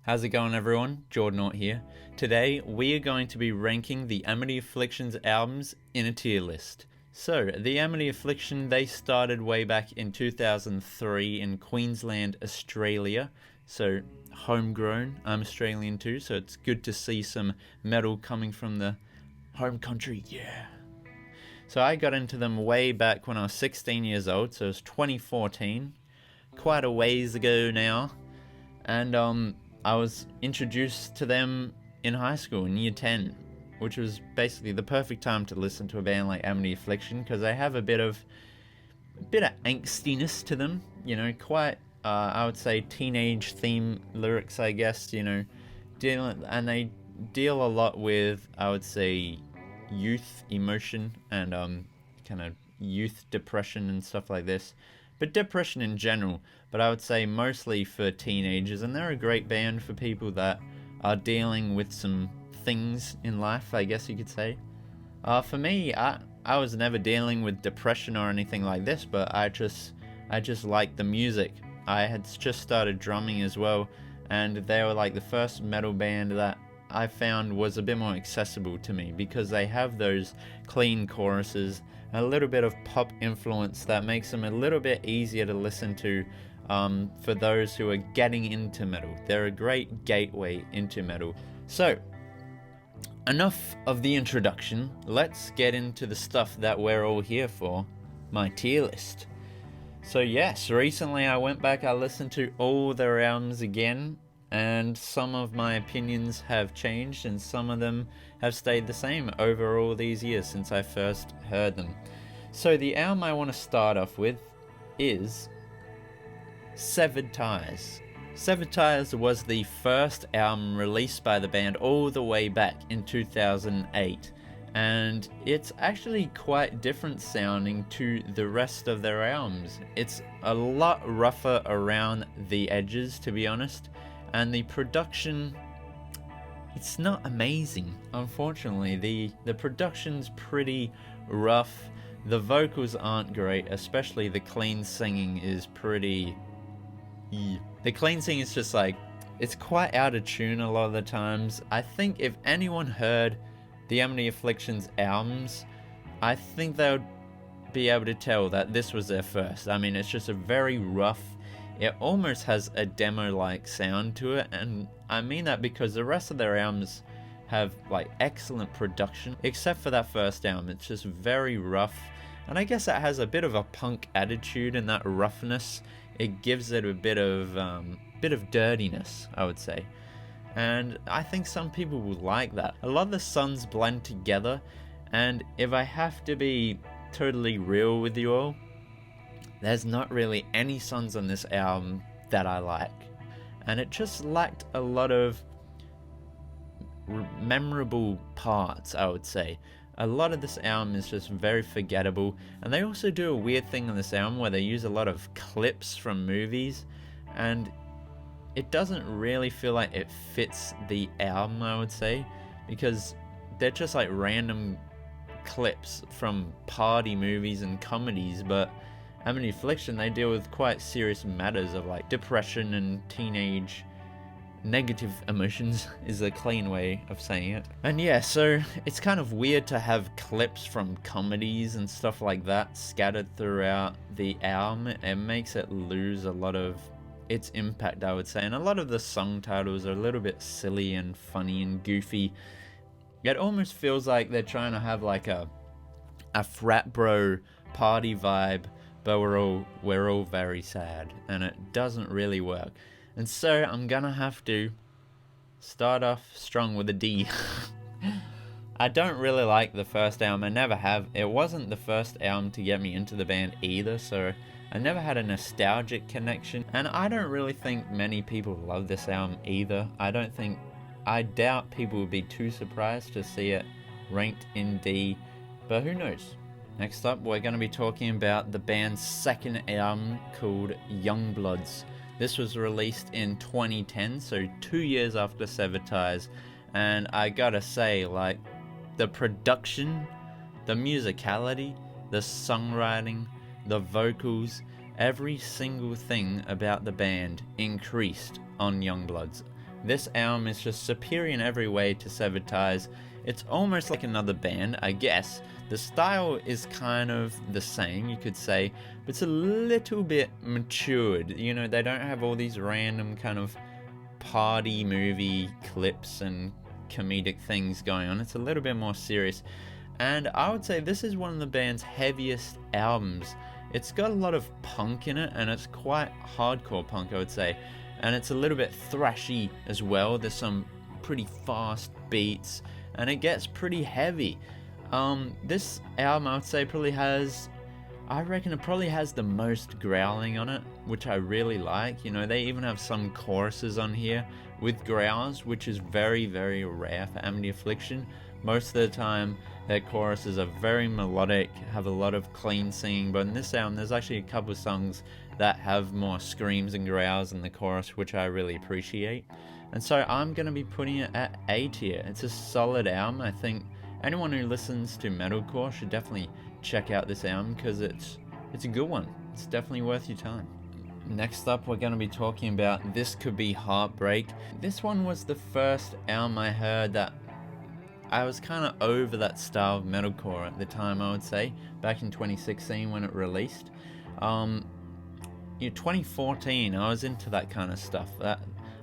How's it going, everyone? Jordan here. Today we are going to be ranking the Amity Affliction's albums in a tier list. So, the Amity Affliction, they started way back in 2003 in Queensland, Australia. So, homegrown. I'm Australian too, so it's good to see some metal coming from the home country, yeah. So I got into them way back when I was 16 years old, so it was 2014. Quite a ways ago now. And I was introduced to them in high school, in year 10, which was basically the perfect time to listen to a band like Amity Affliction, because they have a bit of angstiness to them, you know, quite, I would say, teenage theme lyrics, I guess, you know, and they deal a lot with, I would say, youth emotion and kind of youth depression and stuff like this, but depression in general, but I would say mostly for teenagers. And they're a great band for people that are dealing with some things in life, I guess you could say. For me, I was never dealing with depression or anything like this, but I just liked the music. I had just started drumming as well, and they were like the first metal band that I found was a bit more accessible to me, because they have those clean choruses, a little bit of pop influence that makes them a little bit easier to listen to for those who are getting into metal. They're a great gateway into metal. So, enough of the introduction. Let's get into the stuff that we're all here for, my tier list. So yes, recently I went back, I listened to all their albums again, and some of my opinions have changed and some of them have stayed the same over all these years since I first heard them. So the album I want to start off with is Severed Ties. Severed Ties was the first album released by the band all the way back in 2008, and it's actually quite different sounding to the rest of their albums. It's a lot rougher around the edges, to be honest. And the production, it's not amazing, unfortunately. The production's pretty rough. The vocals aren't great, especially the clean singing is pretty... The clean singing is just like, it's quite out of tune a lot of the times. I think if anyone heard the Amity Affliction's albums, I think they would be able to tell that this was their first. I mean, it's just a very rough... It almost has a demo-like sound to it, and I mean that because the rest of their albums have like excellent production, except for that first album. It's just very rough, and I guess it has a bit of a punk attitude, and that roughness, it gives it a bit of dirtiness, I would say. And I think some people will like that. A lot of the songs blend together, and if I have to be totally real with you all, there's not really any songs on this album that I like, and it just lacked a lot of memorable parts, I would say. A lot of this album is just very forgettable, and they also do a weird thing on this album where they use a lot of clips from movies, and it doesn't really feel like it fits the album, I would say, because they're just like random clips from party movies and comedies. But Amity Affliction, they deal with quite serious matters of like depression and teenage negative emotions is a clean way of saying it. And yeah, so it's kind of weird to have clips from comedies and stuff like that scattered throughout the album. It makes it lose a lot of its impact, I would say. And a lot of the song titles are a little bit silly and funny and goofy. It almost feels like they're trying to have like a frat bro party vibe, but we're all very sad, and it doesn't really work. And so I'm gonna have to start off strong with a D. I don't really like the first album. I never have. It wasn't the first album to get me into the band either, so I never had a nostalgic connection, and I don't really think many people love this album either. I doubt people would be too surprised to see it ranked in D, but who knows. Next up, we're going to be talking about the band's second album called Youngbloods. This was released in 2010, so 2 years after Severed Ties, and I gotta say, like, the production, the musicality, the songwriting, the vocals, every single thing about the band increased on Youngbloods. This album is just superior in every way to Satie. It's almost like another band, I guess. The style is kind of the same, you could say, but it's a little bit matured. You know, they don't have all these random kind of party movie clips and comedic things going on. It's a little bit more serious. And I would say this is one of the band's heaviest albums. It's got a lot of punk in it, and it's quite hardcore punk, I would say. And it's a little bit thrashy as well. There's some pretty fast beats, and it gets pretty heavy. This album, I would say, I reckon it probably has the most growling on it, which I really like. You know, they even have some choruses on here with growls, which is very, very rare for Amity Affliction. Most of the time, their choruses are very melodic, have a lot of clean singing, but in this album, there's actually a couple of songs that have more screams and growls in the chorus, which I really appreciate. And so I'm going to be putting it at A tier. It's a solid album. I think anyone who listens to metalcore should definitely check out this album because it's a good one. It's definitely worth your time. Next up, we're going to be talking about This Could Be Heartbreak. This one was the first album I heard that I was kind of over that style of metalcore at the time, I would say, back in 2016 when it released. 2014, I was into that kind of stuff.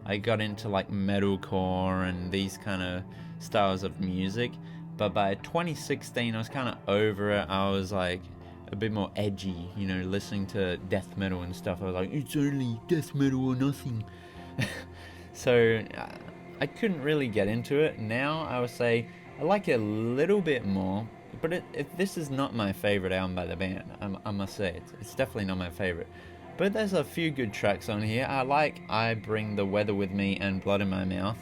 I got into like metalcore and these kind of styles of music. But by 2016, I was kind of over it. I was like a bit more edgy, you know, listening to death metal and stuff. I was like, it's only death metal or nothing. So I couldn't really get into it. Now I would say I like it a little bit more, but this is not my favorite album by the band. I must say it's definitely not my favorite. But there's a few good tracks on here. I Bring the Weather With Me and Blood in My Mouth.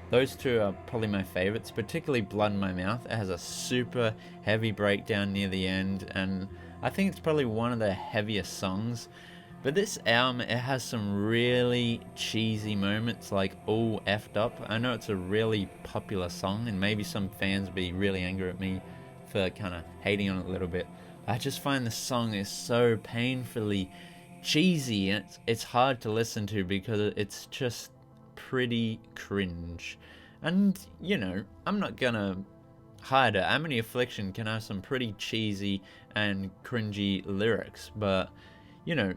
Those two are probably my favorites, particularly Blood in My Mouth. It has a super heavy breakdown near the end, and I think it's probably one of the heaviest songs. But this album, it has some really cheesy moments, like All Effed Up. I know it's a really popular song, and maybe some fans will be really angry at me for kind of hating on it a little bit. I just find the song is so painfully cheesy, and it's hard to listen to because it's just pretty cringe. And, you know, I'm not gonna hide it. Amity Affliction can have some pretty cheesy and cringy lyrics, but, you know,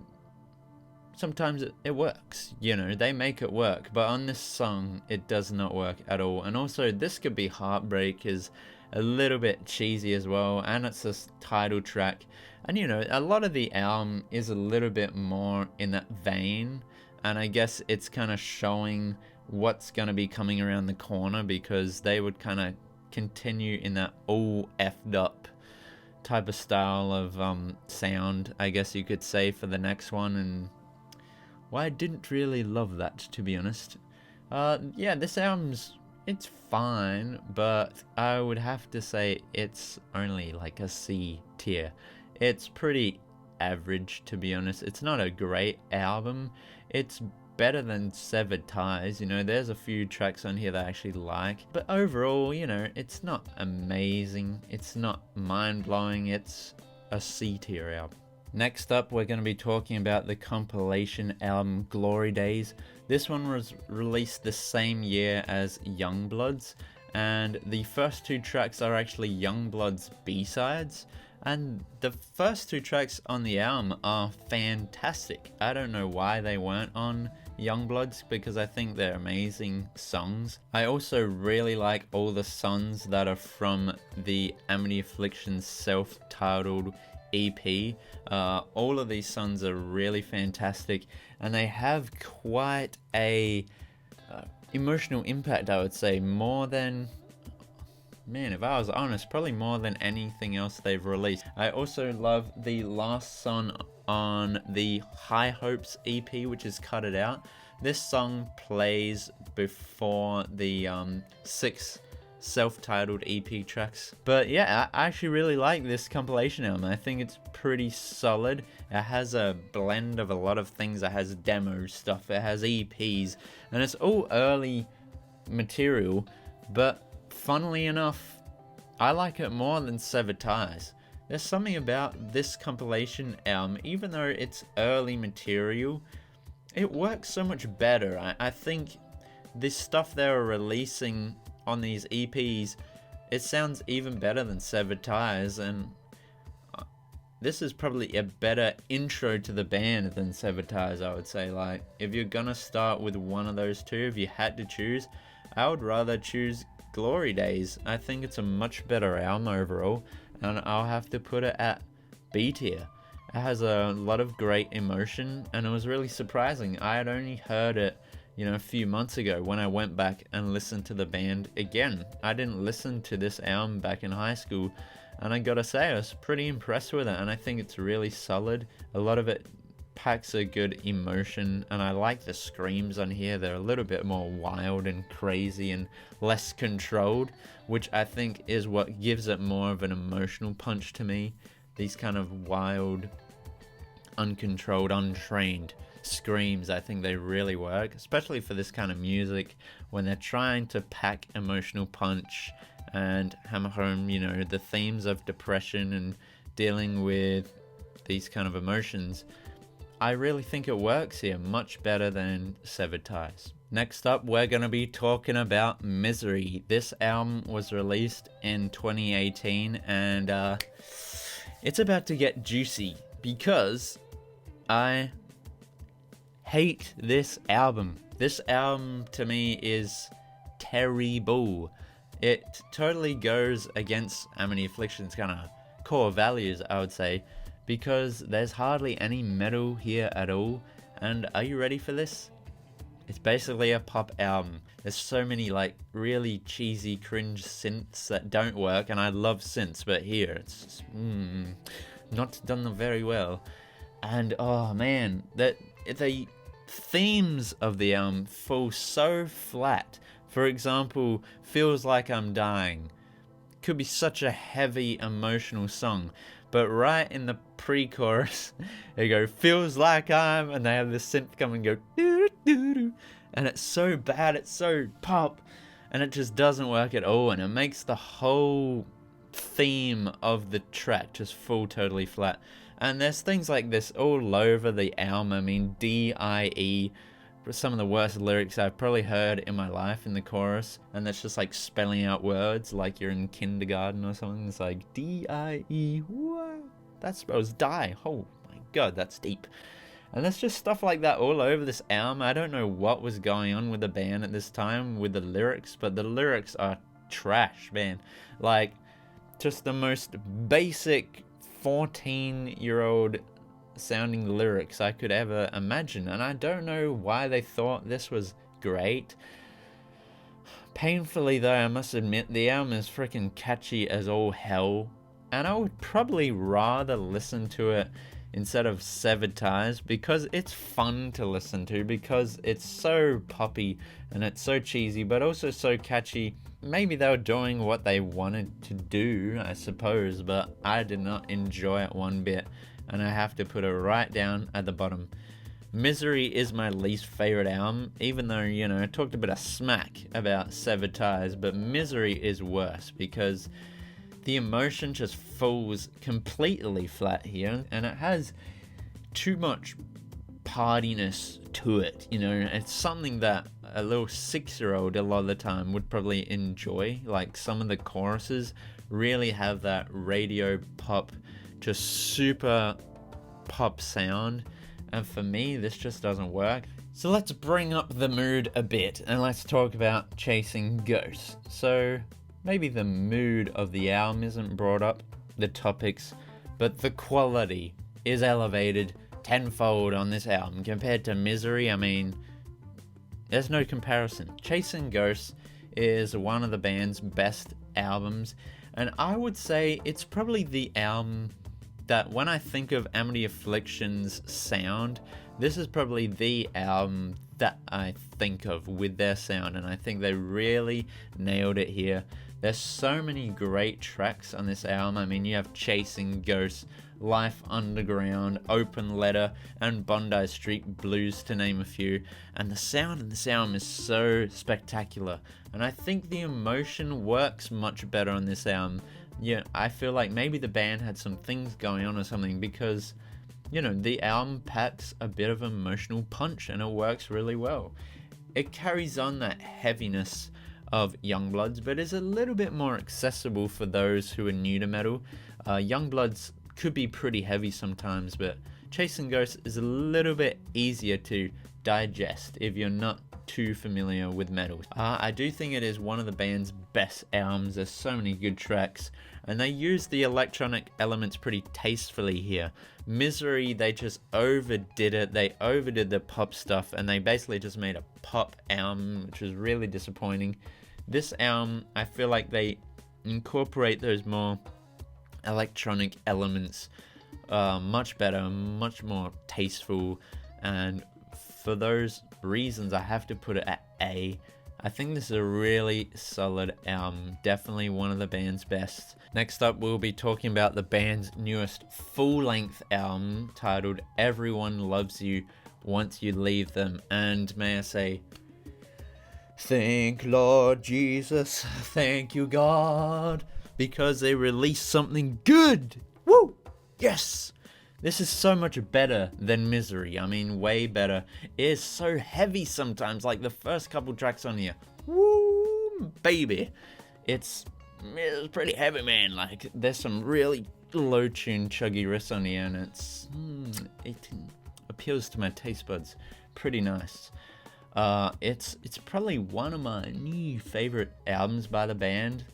sometimes it works, you know, they make it work. But on this song, it does not work at all. And also, This Could Be Heartbreak is a little bit cheesy as well, and it's this title track. And, you know, a lot of the album is a little bit more in that vein, and I guess it's kind of showing what's going to be coming around the corner, because they would kind of continue in that all effed up type of style of sound, I guess you could say, for the next one. And well, I didn't really love that, to be honest. Yeah, this album's, it's fine, but I would have to say it's only like a C tier. It's pretty average, to be honest. It's not a great album. It's better than Severed Ties. You know, there's a few tracks on here that I actually like, but overall, you know, it's not amazing. It's not mind-blowing. It's a C tier album. Next up, we're going to be talking about the compilation album Glory Days. This one was released the same year as Youngbloods, and the first two tracks are actually Youngbloods B-sides. And the first two tracks on the album are fantastic. I don't know why they weren't on Youngbloods, because I think they're amazing songs. I also really like all the songs that are from the Amity Affliction self-titled EP. All of these songs are really fantastic, and they have quite a emotional impact, I would say, more than... Man, if I was honest, probably more than anything else they've released. I also love the last song on the High Hopes EP, which is Cut It Out. This song plays before the 6 self-titled EP tracks. But yeah, I actually really like this compilation album. I think it's pretty solid. It has a blend of a lot of things. It has demo stuff, it has EPs, and it's all early material, but funnily enough, I like it more than Severed Ties. There's something about this compilation album, even though it's early material, it works so much better. I think this stuff they were releasing on these EPs, it sounds even better than Severed Ties, and this is probably a better intro to the band than Severed Ties, I would say. Like, if you're gonna start with one of those two, if you had to choose, I would rather choose Glory Days. I think it's a much better album overall, and I'll have to put it at B tier. It has a lot of great emotion, and it was really surprising. I had only heard it, a few months ago when I went back and listened to the band again. I didn't listen to this album back in high school, and I gotta say, I was pretty impressed with it, and I think it's really solid. A lot of it packs a good emotion, and I like the screams on here. They're a little bit more wild and crazy and less controlled, which I think is what gives it more of an emotional punch to me. These kind of wild, uncontrolled, untrained screams, I think they really work, especially for this kind of music when they're trying to pack emotional punch and hammer home, the themes of depression and dealing with these kind of emotions. I really think it works here much better than Severed Ties. Next up, we're going to be talking about Misery. This album was released in 2018, and it's about to get juicy because I hate this album. This album to me is terrible. It totally goes against Amity Affliction's kind of core values, I would say, because there's hardly any metal here at all. And are you ready for this? It's basically a pop album. There's so many really cheesy cringe synths that don't work, and I love synths, but here it's not done very well. And oh man, the themes of the album fall so flat. For example, Feels Like I'm Dying could be such a heavy emotional song, but right in the pre-chorus they go feels like I'm, and they have this synth come and go doo doo doo, and it's so bad, it's so pop, and it just doesn't work at all, and it makes the whole theme of the track just fall totally flat. And there's things like this all over the album. I mean, D-I-E, some of the worst lyrics I've probably heard in my life in the chorus, and that's just spelling out words like you're in kindergarten or something. It's like D-I-E, what? That spells die. Oh my god, that's deep. And there's just stuff like that all over this album. I don't know what was going on with the band at this time with the lyrics, but the lyrics are trash, man. Just the most basic 14-year-old sounding lyrics I could ever imagine, and I don't know why they thought this was great. Painfully though, I must admit, the album is freaking catchy as all hell, and I would probably rather listen to it instead of Severed Ties, because it's fun to listen to, because it's so poppy and it's so cheesy but also so catchy. Maybe they were doing what they wanted to do, I suppose, but I did not enjoy it one bit, and I have to put it right down at the bottom. Misery is my least favorite album, even though, I talked a bit of smack about Severed Ties, but Misery is worse because the emotion just falls completely flat here, and it has too much partiness to it. It's something that a little 6-year-old a lot of the time would probably enjoy. Some of the choruses really have that radio pop, just super pop sound, and for me this just doesn't work. So let's bring up the mood a bit and let's talk about Chasing Ghosts. So maybe the mood of the album isn't brought up, the topics, but the quality is elevated tenfold on this album compared to Misery. I mean, there's no comparison. Chasing Ghosts is one of the band's best albums, and I would say it's probably the album that when I think of Amity Affliction's sound, this is probably the album that I think of with their sound, and I think they really nailed it here. There's so many great tracks on this album. I mean, you have Chasing Ghosts, Life Underground, Open Letter, and Bondi Street Blues, to name a few. And the sound in this album is so spectacular, and I think the emotion works much better on this album. Yeah, I feel like maybe the band had some things going on or something, because the album packs a bit of emotional punch and it works really well. it carries on that heaviness of Youngbloods, but is a little bit more accessible for those who are new to metal. Youngbloods could be pretty heavy sometimes, but Chasing Ghosts is a little bit easier to digest if you're not too familiar with metal. I do think it is one of the band's best albums. There's so many good tracks, and they use the electronic elements pretty tastefully here. Misery, they just overdid it. They overdid the pop stuff, and they basically just made a pop album, which was really disappointing. This album, I feel like they incorporate those more electronic elements much better, much more tasteful, and for those reasons I have to put it at A. I think this is a really solid album, definitely one of the band's best. Next up, we'll be talking about the band's newest full-length album titled Everyone Loves You Once You Leave Them, and may I say, thank Lord Jesus, thank you God, because they released something good! Woo! Yes! This is so much better than Misery. I mean, way better. It is so heavy sometimes, like the first couple tracks on here. Woo, baby. It's pretty heavy, man. Like, there's some really low-tuned, chuggy riffs on here, and it appeals to my taste buds. Pretty nice. It's probably one of my new favorite albums by the band.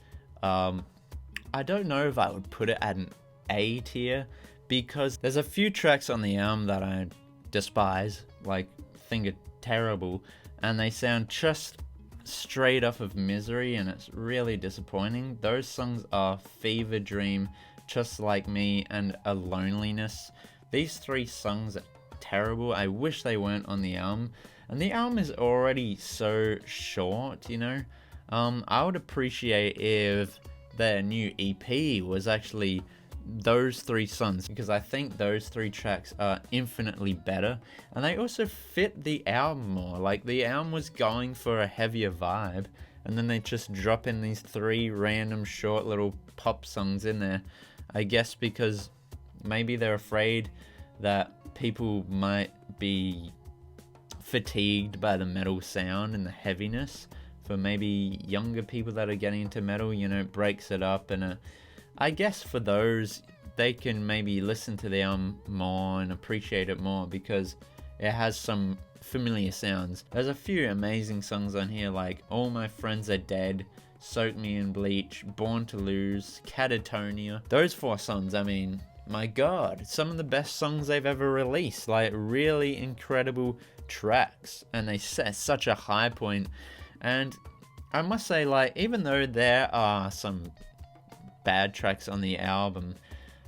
I don't know if I would put it at an A tier, because there's a few tracks on the album that I despise, like think are terrible, and they sound just straight off of Misery, and it's really disappointing. Those songs are Fever Dream, Just Like Me, and A Loneliness. These three songs are terrible. I wish they weren't on the album, and the album is already so short, you know. I would appreciate if their new EP was actually those three songs, because I think those three tracks are infinitely better, and they also fit the album more. Like, the album was going for a heavier vibe, and then they just drop in these three random short little pop songs in there. I guess because maybe they're afraid that people might be fatigued by the metal sound and the heaviness. For maybe younger people that are getting into metal, you know, it breaks it up, and I guess for those, they can maybe listen to the album more and appreciate it more because it has some familiar sounds. There's a few amazing songs on here, like All My Friends Are Dead, Soak Me in Bleach, Born to Lose, Catatonia. Those four songs, I mean, my god, some of the best songs they've ever released. Like, really incredible tracks, and they set such a high point. And I must say, like, even though there are some bad tracks on the album,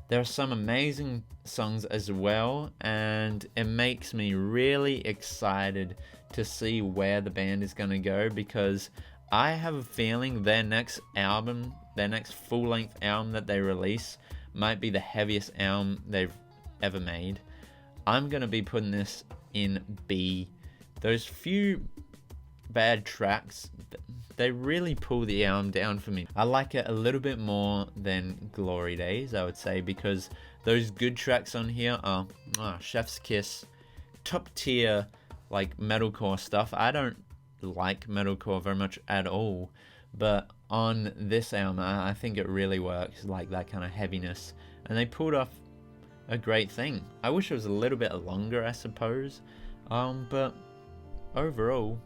there are some amazing songs as well, and it makes me really excited to see where the band is going to go, because I have a feeling their next album, their next full-length album that they release, might be the heaviest album they've ever made. I'm going to be putting this in B. Those few bad tracks, they really pull the album down for me. I like it a little bit more than Glory Days, I would say, because those good tracks on here are Chef's Kiss, top tier, like, metalcore stuff. I don't like metalcore very much at all, but on this album, I think it really works, like that kind of heaviness, and they pulled off a great thing. I wish it was a little bit longer, I suppose, but overall,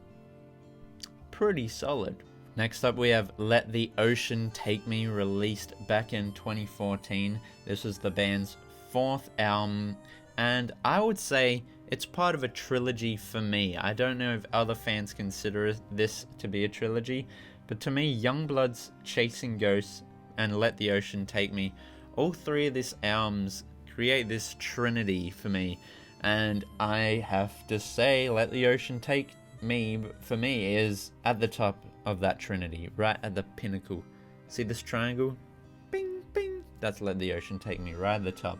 pretty solid. Next up, we have Let the Ocean Take Me, released back in 2014. This was the band's fourth album, and I would say it's part of a trilogy for me. I don't know if other fans consider this to be a trilogy, but to me, Youngbloods, Chasing Ghosts, and Let the Ocean Take Me, all three of these albums create this trinity for me, and I have to say Let the Ocean Take Me, for me, is at the top of that trinity, right at the pinnacle. See this triangle? Bing, bing. That's Let the Ocean Take Me, right at the top.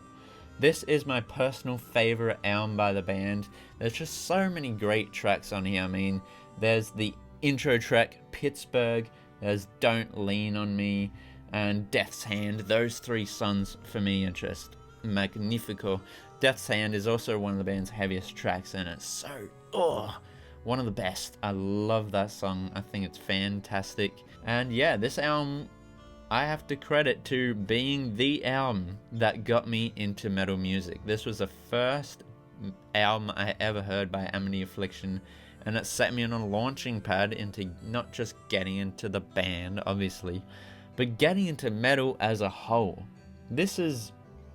This is my personal favorite album by the band. There's just so many great tracks on here. I mean, there's the intro track, Pittsburgh, there's Don't Lean on Me, and Death's Hand. Those three songs, for me, are just magnifico. Death's Hand is also one of the band's heaviest tracks, and it's so, one of the best. I love that song. I think it's fantastic. And yeah, this album I have to credit to being the album that got me into metal music. This was the first album I ever heard by Amity Affliction, and it set me on a launching pad into not just getting into the band, obviously, but getting into metal as a whole. This is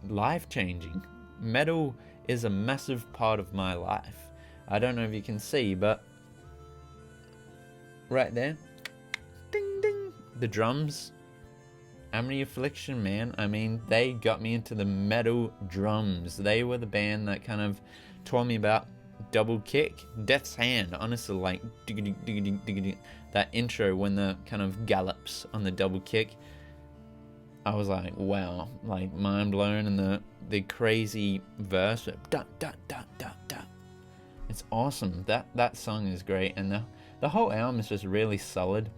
life-changing. Metal is a massive part of my life. I don't know if you can see, but right there, ding ding, the drums. Amity Affliction, man, I mean, they got me into the metal drums. They were the band that kind of taught me about double kick, Death's Hand, honestly, like that intro when the kind of gallops on the double kick. I was like, wow, like mind blown, and the crazy verse, da da da da da. It's awesome. That song is great, and the whole album is just really solid.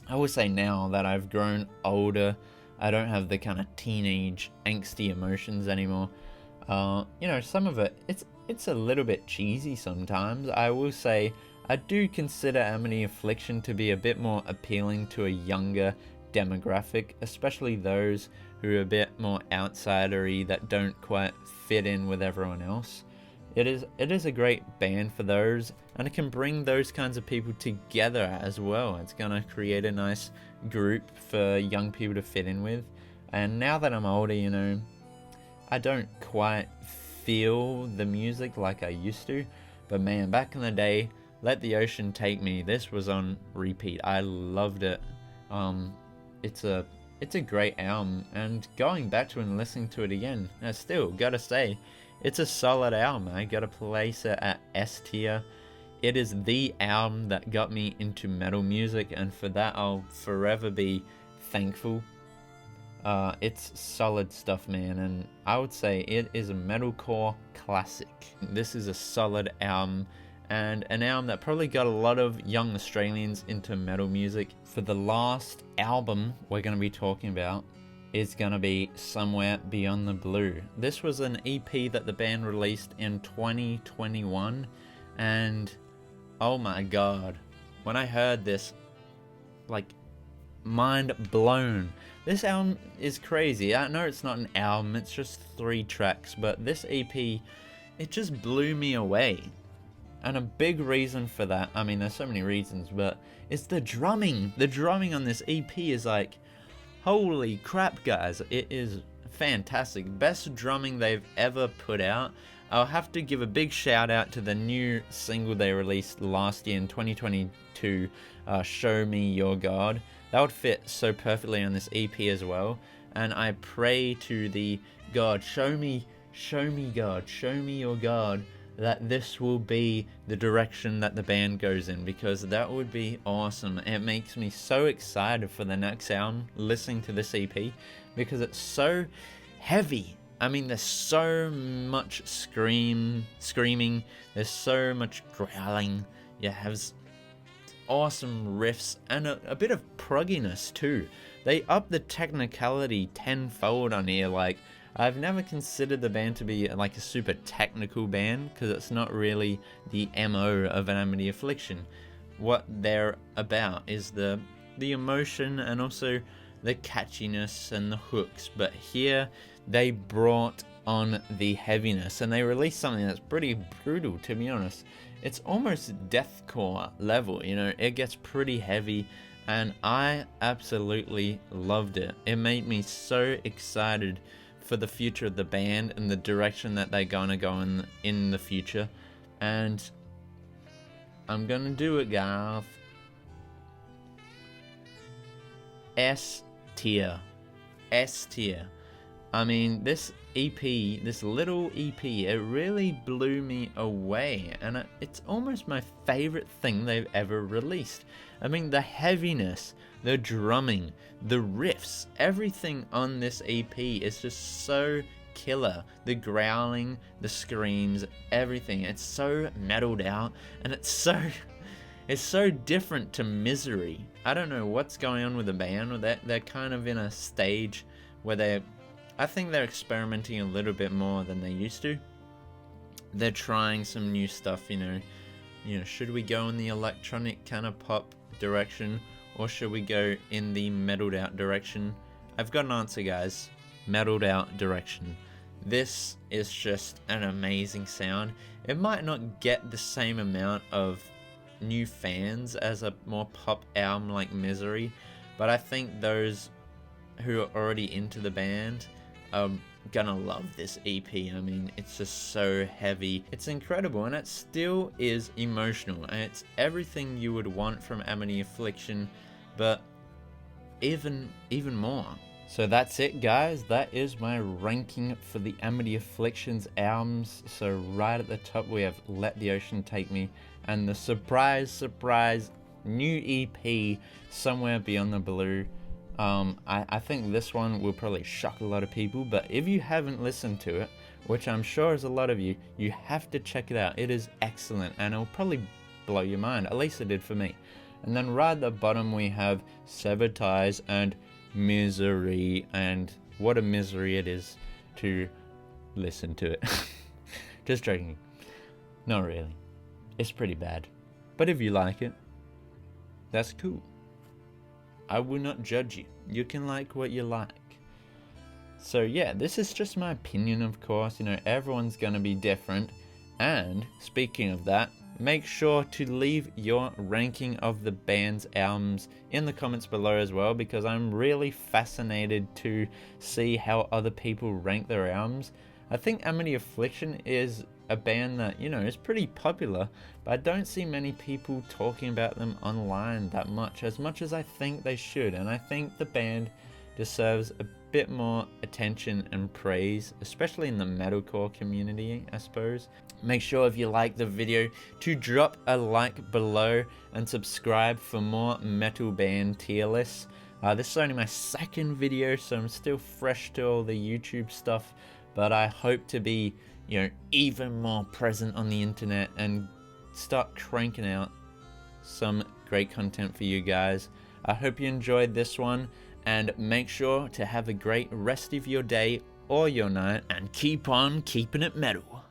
I would say now that I've grown older, I don't have the kind of teenage angsty emotions anymore. You know, some of it's a little bit cheesy sometimes. I will say I do consider Amity Affliction to be a bit more appealing to a younger demographic, especially those who are a bit more outsidery, that don't quite fit in with everyone else. It is a great band for those, and it can bring those kinds of people together as well. It's gonna create a nice group for young people to fit in with. And now that I'm older, you know, I don't quite feel the music like I used to, but man, back in the day, Let the Ocean Take Me, this was on repeat. I loved it. It's a great album, and going back to it and listening to it again, I still gotta say, it's a solid album. I gotta place it at S tier. It is the album that got me into metal music, and for that I'll forever be thankful. It's solid stuff, man, and I would say it is a metalcore classic. This is a solid album, and an album that probably got a lot of young Australians into metal music. For the last album we're going to be talking about is going to be Somewhere Beyond the Blue. This was an EP that the band released in 2021, and oh my god, when I heard this, like, mind blown. This album is crazy. I know it's not an album, it's just 3 tracks, but this EP, it just blew me away. And a big reason for that, I mean, there's so many reasons, but it's the drumming. The drumming on this EP is like, holy crap, guys. It is fantastic. Best drumming they've ever put out. I'll have to give a big shout out to the new single they released last year in 2022, Show Me Your God. That would fit so perfectly on this EP as well. And I pray to the God, show me God, show me your God, that this will be the direction that the band goes in, because that would be awesome. It makes me so excited for the next album, listening to this EP, because it's so heavy. I mean, there's so much screaming, there's so much growling, you have awesome riffs, and a bit of progginess too. They up the technicality tenfold on here. Like, I've never considered the band to be like a super technical band, because it's not really the MO of an Amity Affliction. What they're about is the emotion and also the catchiness and the hooks, but here they brought on the heaviness, and they released something that's pretty brutal, to be honest. It's almost deathcore level, you know, it gets pretty heavy, and I absolutely loved it. It made me so excited for the future of the band and the direction that they're gonna go in the future. And I'm gonna do it, guys. S tier. S tier. I mean, this EP, this little EP, it really blew me away, and it's almost my favorite thing they've ever released. I mean, the heaviness, the drumming, the riffs, everything on this EP is just so killer. The growling, the screams, everything. It's so metalled out, and it's so different to Misery. I don't know what's going on with the band. They're kind of in a stage where I think they're experimenting a little bit more than they used to. They're trying some new stuff, you know. You know, should we go in the electronic kind of pop direction, or should we go in the metaled out direction? I've got an answer, guys. Metaled out direction. This is just an amazing sound. It might not get the same amount of new fans as a more pop album like Misery, but I think those who are already into the band are gonna love this EP. I mean, it's just so heavy. It's incredible, and it still is emotional, and it's everything you would want from Amity Affliction, but even more. So that's it, guys. That is my ranking for the Amity Affliction's albums. So right at the top we have Let the Ocean Take Me, and the surprise new EP, Somewhere Beyond the Blue. I think this one will probably shock a lot of people, but if you haven't listened to it, which I'm sure is a lot of you, you have to check it out. It is excellent, and it'll probably blow your mind. At least it did for me. And then right at the bottom we have Severed Ties and Misery, and what a misery it is to listen to it. Just joking. Not really. It's pretty bad. But if you like it, that's cool. I will not judge you. You can like what you like. So yeah, this is just my opinion, of course. You know, everyone's gonna be different. And speaking of that, make sure to leave your ranking of the band's albums in the comments below as well, because I'm really fascinated to see how other people rank their albums. I think Amity Affliction is a band that, you know, is pretty popular, but I don't see many people talking about them online that much as I think they should, and I think the band deserves a bit more attention and praise, especially in the metalcore community, I suppose. Make sure if you like the video to drop a like below and subscribe for more metal band tier lists. This is only my second video, so I'm still fresh to all the YouTube stuff, but I hope to be, you know, even more present on the internet and start cranking out some great content for you guys. I hope you enjoyed this one, and make sure to have a great rest of your day or your night, and keep on keeping it metal.